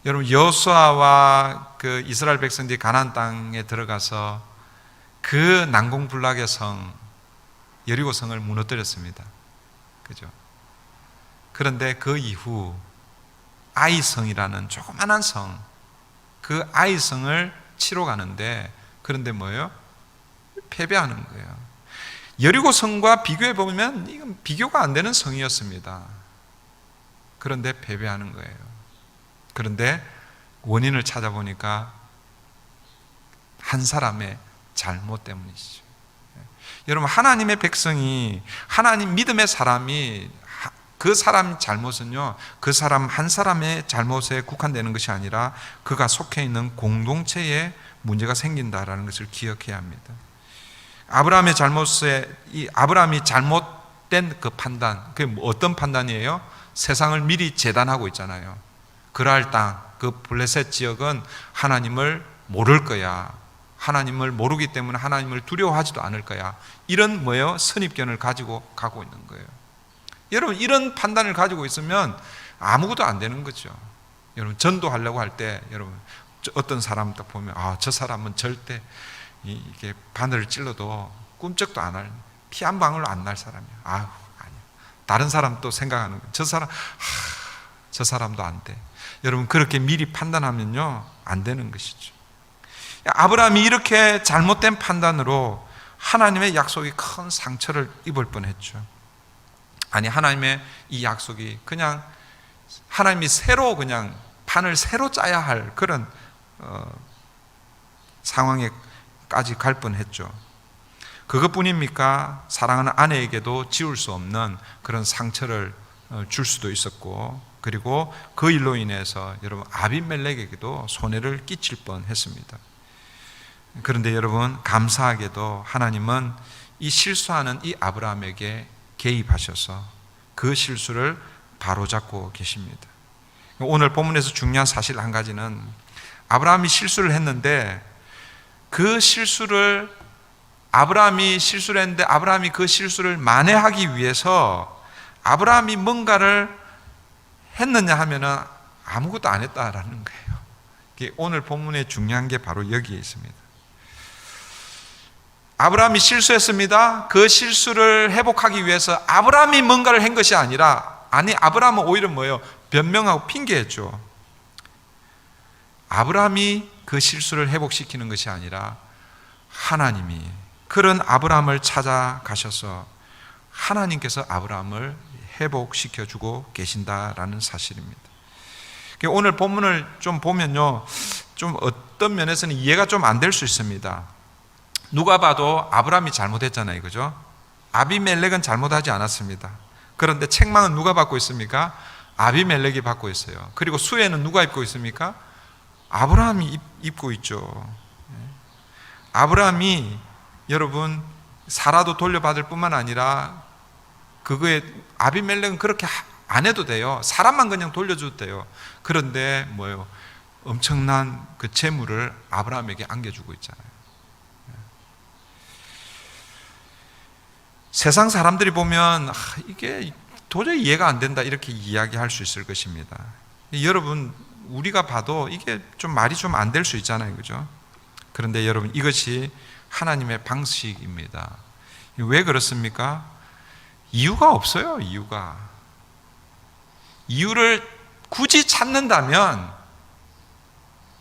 여러분, 여호수아와 그 이스라엘 백성들이 가나안 땅에 들어가서 그 난공불락의 성 여리고 성을 무너뜨렸습니다. 그죠? 그런데 그 이후 아이성이라는 조그만한 성, 그 아이성을 치러 가는데, 그런데 뭐예요? 패배하는 거예요. 여리고 성과 비교해 보면 이건 비교가 안 되는 성이었습니다. 그런데 패배하는 거예요. 그런데 원인을 찾아보니까 한 사람의 잘못 때문이죠. 여러분, 하나님의 백성이, 하나님 믿음의 사람이, 그 사람 잘못은요, 그 사람 한 사람의 잘못에 국한되는 것이 아니라 그가 속해 있는 공동체에 문제가 생긴다라는 것을 기억해야 합니다. 아브라함의 잘못에, 이 아브라함이 잘못된 그 판단, 그게 어떤 판단이에요? 세상을 미리 재단하고 있잖아요. 그랄 땅, 그 블레셋 지역은 하나님을 모를 거야. 하나님을 모르기 때문에 하나님을 두려워하지도 않을 거야. 이런 선입견을 가지고 가고 있는 거예요. 여러분, 이런 판단을 가지고 있으면 아무것도 안 되는 거죠. 여러분, 전도하려고 할 때 여러분 어떤 사람 딱 보면 저 사람은 절대 이게 바늘을 찔러도 꿈쩍도 안 할, 피 한 방울 안 날 사람이야. 아니야. 다른 사람 또 생각하는 거예요. 저 사람도 안 돼. 여러분, 그렇게 미리 판단하면요 안 되는 것이죠. 아브라함이 이렇게 잘못된 판단으로 하나님의 약속이 큰 상처를 입을 뻔했죠. 아니, 하나님의 이 약속이 그냥 하나님이 새로 그냥 판을 새로 짜야 할 그런 상황에까지 갈 뻔했죠. 그것뿐입니까? 사랑하는 아내에게도 지울 수 없는 그런 상처를 줄 수도 있었고, 그리고 그 일로 인해서 여러분 아비멜렉에게도 손해를 끼칠 뻔했습니다. 그런데 여러분, 감사하게도 하나님은 이 실수하는 이 아브라함에게 개입하셔서 그 실수를 바로잡고 계십니다. 오늘 본문에서 중요한 사실 한 가지는 아브라함이 실수를 했는데 아브라함이 실수를 했는데 아브라함이 그 실수를 만회하기 위해서 아브라함이 뭔가를 했느냐 하면은 아무것도 안 했다라는 거예요. 오늘 본문의 중요한 게 바로 여기에 있습니다. 아브라함이 실수했습니다. 그 실수를 회복하기 위해서 아브라함이 뭔가를 한 것이 아니라, 아브라함은 오히려 변명하고 핑계했죠. 아브라함이 그 실수를 회복시키는 것이 아니라 하나님이 그런 아브라함을 찾아가셔서 하나님께서 아브라함을 회복시켜주고 계신다라는 사실입니다. 오늘 본문을 좀 보면요, 좀 어떤 면에서는 이해가 좀 안 될 수 있습니다. 누가 봐도 아브라함이 잘못했잖아요, 그죠? 아비멜렉은 잘못하지 않았습니다. 그런데 책망은 누가 받고 있습니까? 아비멜렉이 받고 있어요. 그리고 수혜는 누가 입고 있습니까? 아브라함이 입고 있죠. 아브라함이 여러분 사라도 돌려받을 뿐만 아니라 그거에 아비멜렉은 그렇게 안 해도 돼요. 사람만 그냥 돌려줘도 돼요. 그런데 엄청난 그 재물을 아브라함에게 안겨주고 있잖아요. 세상 사람들이 보면 이게 도저히 이해가 안 된다 이렇게 이야기할 수 있을 것입니다. 여러분, 우리가 봐도 이게 좀 말이 좀 안 될 수 있잖아요, 그죠? 그런데 여러분, 이것이 하나님의 방식입니다. 왜 그렇습니까? 이유가 없어요. 이유를 굳이 찾는다면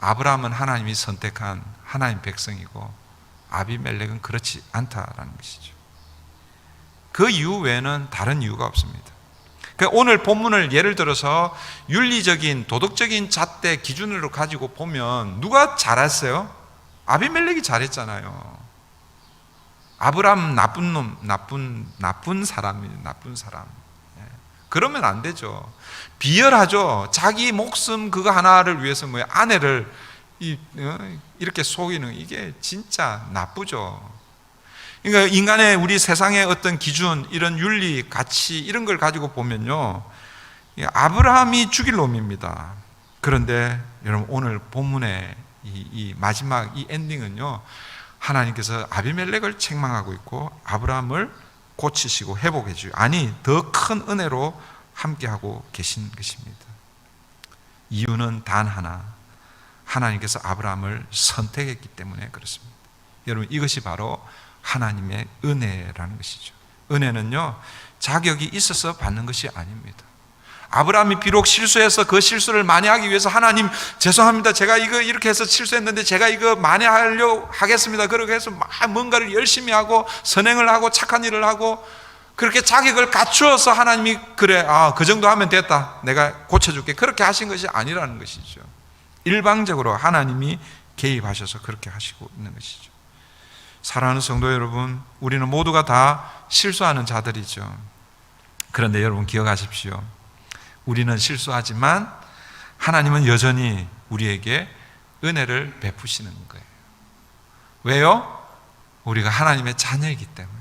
아브라함은 하나님이 선택한 하나님 백성이고 아비멜렉은 그렇지 않다라는 것이죠. 그 이유 외에는 다른 이유가 없습니다. 그러니까 오늘 본문을 예를 들어서 윤리적인 도덕적인 잣대 기준으로 가지고 보면 누가 잘했어요? 아비멜렉이 잘했잖아요. 아브라함 나쁜 사람이에요. 나쁜 사람. 그러면 안 되죠. 비열하죠. 자기 목숨 그거 하나를 위해서 아내를 이렇게 속이는, 이게 진짜 나쁘죠. 그러니까 인간의, 우리 세상의 어떤 기준, 이런 윤리, 가치 이런 걸 가지고 보면요, 아브라함이 죽일 놈입니다. 그런데 여러분, 오늘 본문의 이 마지막 이 엔딩은요, 하나님께서 아비멜렉을 책망하고 있고 아브라함을 고치시고 회복해 주요. 더 큰 은혜로 함께하고 계신 것입니다. 이유는 단 하나, 하나님께서 아브라함을 선택했기 때문에 그렇습니다. 여러분, 이것이 바로 하나님의 은혜라는 것이죠. 은혜는요, 자격이 있어서 받는 것이 아닙니다. 아브라함이 비록 실수해서 그 실수를 만회하기 위해서 하나님 죄송합니다, 제가 이거 이렇게 해서 실수했는데 제가 이거 만회하려고 하겠습니다, 그렇게 해서 뭔가를 열심히 하고 선행을 하고 착한 일을 하고 그렇게 자격을 갖추어서 하나님이 그래, 그 정도 하면 됐다, 내가 고쳐줄게, 그렇게 하신 것이 아니라는 것이죠. 일방적으로 하나님이 개입하셔서 그렇게 하시고 있는 것이죠. 사랑하는 성도 여러분, 우리는 모두가 다 실수하는 자들이죠. 그런데 여러분 기억하십시오. 우리는 실수하지만 하나님은 여전히 우리에게 은혜를 베푸시는 거예요. 왜요? 우리가 하나님의 자녀이기 때문에.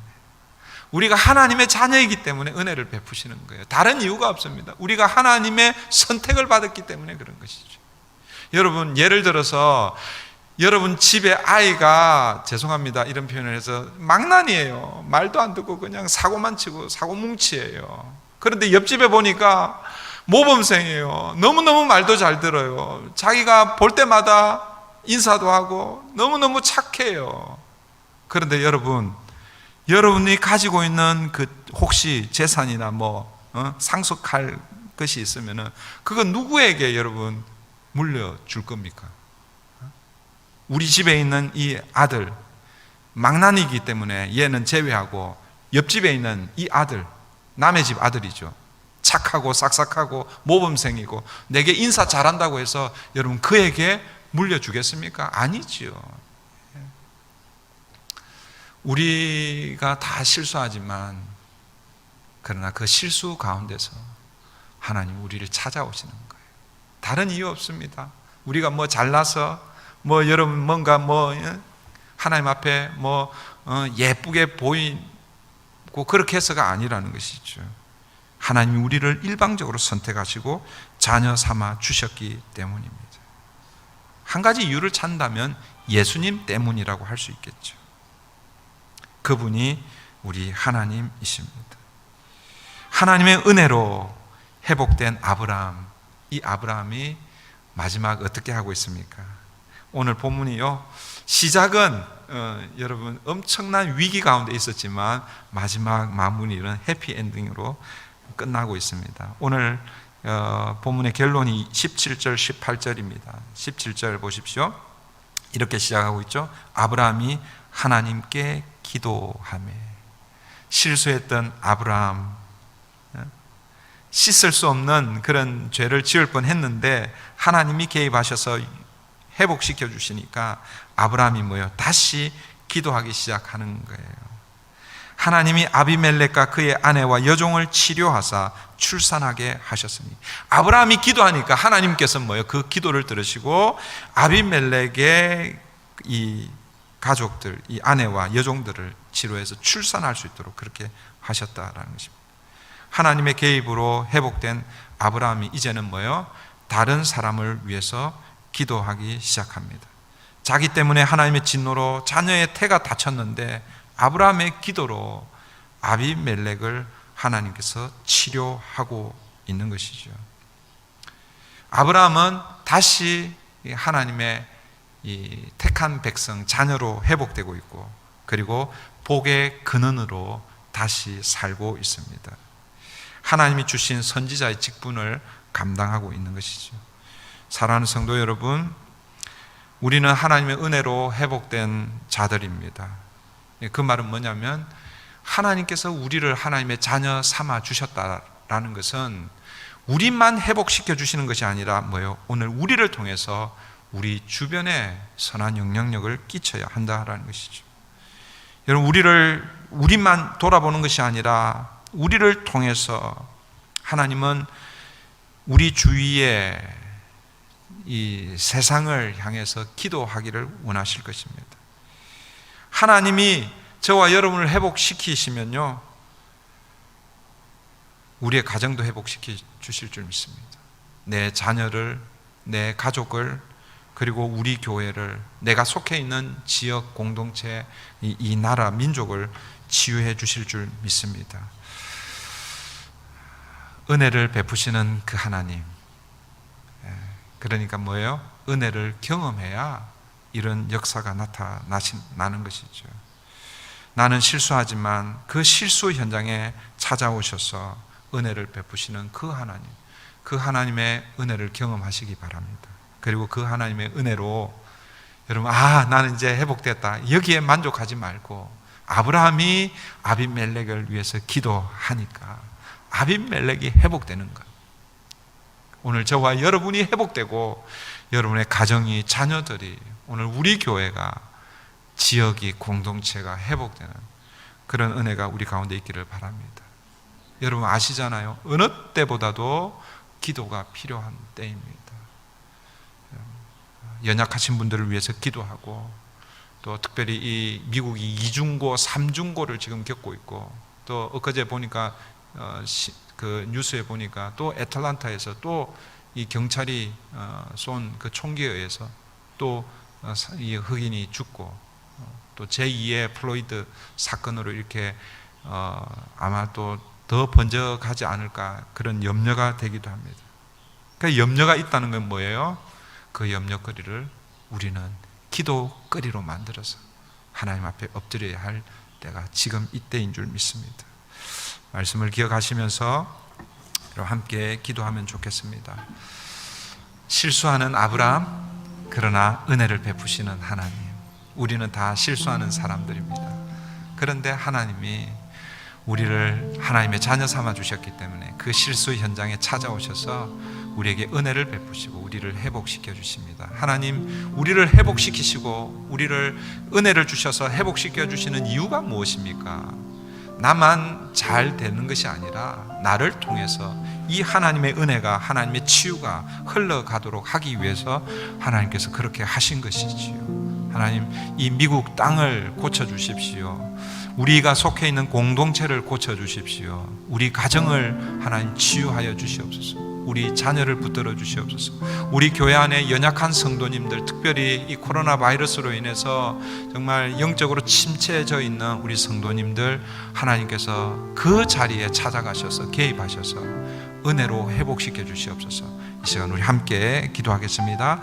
우리가 하나님의 자녀이기 때문에 은혜를 베푸시는 거예요. 다른 이유가 없습니다. 우리가 하나님의 선택을 받았기 때문에 그런 것이죠. 여러분, 예를 들어서 여러분 집에 아이가, 죄송합니다 이런 표현을 해서, 망난이에요. 말도 안 듣고 그냥 사고만 치고 사고뭉치예요. 그런데 옆집에 보니까 모범생이에요. 너무너무 말도 잘 들어요. 자기가 볼 때마다 인사도 하고 너무너무 착해요. 그런데 여러분이 가지고 있는 그 혹시 재산이나 상속할 것이 있으면은 그건 누구에게 여러분 물려줄 겁니까? 우리 집에 있는 이 아들, 망나니이기 때문에 얘는 제외하고 옆집에 있는 이 아들, 남의 집 아들이죠. 착하고 싹싹하고 모범생이고 내게 인사 잘한다고 해서 여러분 그에게 물려주겠습니까? 아니지요. 우리가 다 실수하지만, 그러나 그 실수 가운데서 하나님 우리를 찾아오시는 거예요. 다른 이유 없습니다. 우리가 잘나서 여러분 뭔가 하나님 앞에 예쁘게 보이고 그렇게 해서가 아니라는 것이죠. 하나님이 우리를 일방적으로 선택하시고 자녀 삼아 주셨기 때문입니다. 한 가지 이유를 찾는다면 예수님 때문이라고 할 수 있겠죠. 그분이 우리 하나님이십니다. 하나님의 은혜로 회복된 아브라함, 이 아브라함이 마지막 어떻게 하고 있습니까? 오늘 본문이요, 시작은 여러분 엄청난 위기 가운데 있었지만 마지막 마무리는 해피엔딩으로 끝나고 있습니다. 오늘 본문의 결론이 17절 18절입니다 17절 보십시오. 이렇게 시작하고 있죠. 아브라함이 하나님께 기도하며. 실수했던 아브라함, 씻을 수 없는 그런 죄를 지을 뻔했는데 하나님이 개입하셔서 회복시켜 주시니까 아브라함이 다시 기도하기 시작하는 거예요. 하나님이 아비멜렉과 그의 아내와 여종을 치료하사 출산하게 하셨으니, 아브라함이 기도하니까 하나님께서 그 기도를 들으시고 아비멜렉의 이 가족들, 이 아내와 여종들을 치료해서 출산할 수 있도록 그렇게 하셨다라는 것입니다. 하나님의 개입으로 회복된 아브라함이 이제는 다른 사람을 위해서 기도하기 시작합니다. 자기 때문에 하나님의 진노로 자녀의 태가 다쳤는데 아브라함의 기도로 아비멜렉을 하나님께서 치료하고 있는 것이죠. 아브라함은 다시 하나님의 이 택한 백성, 자녀로 회복되고 있고, 그리고 복의 근원으로 다시 살고 있습니다. 하나님이 주신 선지자의 직분을 감당하고 있는 것이죠. 사랑하는 성도 여러분, 우리는 하나님의 은혜로 회복된 자들입니다. 그 말은 뭐냐면, 하나님께서 우리를 하나님의 자녀 삼아 주셨다라는 것은 우리만 회복시켜 주시는 것이 아니라 오늘 우리를 통해서 우리 주변에 선한 영향력을 끼쳐야 한다라는 것이죠. 여러분, 우리만 돌아보는 것이 아니라 우리를 통해서 하나님은 우리 주위에 이 세상을 향해서 기도하기를 원하실 것입니다. 하나님이 저와 여러분을 회복시키시면요, 우리의 가정도 회복시켜 주실 줄 믿습니다. 내 자녀를, 내 가족을, 그리고 우리 교회를, 내가 속해 있는 지역 공동체, 이 나라 민족을 치유해 주실 줄 믿습니다. 은혜를 베푸시는 그 하나님, 그러니까 은혜를 경험해야 이런 역사가 나는 것이죠. 나는 실수하지만 그 실수 현장에 찾아오셔서 은혜를 베푸시는 그 하나님, 그 하나님의 은혜를 경험하시기 바랍니다. 그리고 그 하나님의 은혜로 여러분, 나는 이제 회복됐다, 여기에 만족하지 말고 아브라함이 아비멜렉을 위해서 기도하니까 아비멜렉이 회복되는 것, 오늘 저와 여러분이 회복되고 여러분의 가정이, 자녀들이, 오늘 우리 교회가, 지역이, 공동체가 회복되는 그런 은혜가 우리 가운데 있기를 바랍니다. 여러분 아시잖아요, 어느 때보다도 기도가 필요한 때입니다. 연약하신 분들을 위해서 기도하고, 또 특별히 이 미국이 2중고, 3중고를 지금 겪고 있고, 또 엊그제 보니까 그 뉴스에 보니까 또 애틀란타에서 또 이 경찰이 쏜 그 총기에 의해서 또 이 흑인이 죽고 또 제2의 플로이드 사건으로 이렇게 아마 또 더 번져가지 않을까 그런 염려가 되기도 합니다. 그러니까 염려가 있다는 건 뭐예요? 그 염려거리를 우리는 기도거리로 만들어서 하나님 앞에 엎드려야 할 때가 지금 이때인 줄 믿습니다. 말씀을 기억하시면서 함께 기도하면 좋겠습니다. 실수하는 아브라함, 그러나 은혜를 베푸시는 하나님. 우리는 다 실수하는 사람들입니다. 그런데 하나님이 우리를 하나님의 자녀 삼아 주셨기 때문에 그 실수 현장에 찾아오셔서 우리에게 은혜를 베푸시고 우리를 회복시켜 주십니다. 하나님, 우리를 회복시키시고 우리를 은혜를 주셔서 회복시켜 주시는 이유가 무엇입니까? 나만 잘 되는 것이 아니라 나를 통해서 이 하나님의 은혜가, 하나님의 치유가 흘러가도록 하기 위해서 하나님께서 그렇게 하신 것이지요. 하나님, 이 미국 땅을 고쳐주십시오. 우리가 속해 있는 공동체를 고쳐주십시오. 우리 가정을 하나님 치유하여 주시옵소서. 우리 자녀를 붙들어 주시옵소서. 우리 교회 안에 연약한 성도님들, 특별히 이 코로나 바이러스로 인해서 정말 영적으로 침체해져 있는 우리 성도님들, 하나님께서 그 자리에 찾아가셔서 개입하셔서 은혜로 회복시켜 주시옵소서. 이 시간 우리 함께 기도하겠습니다.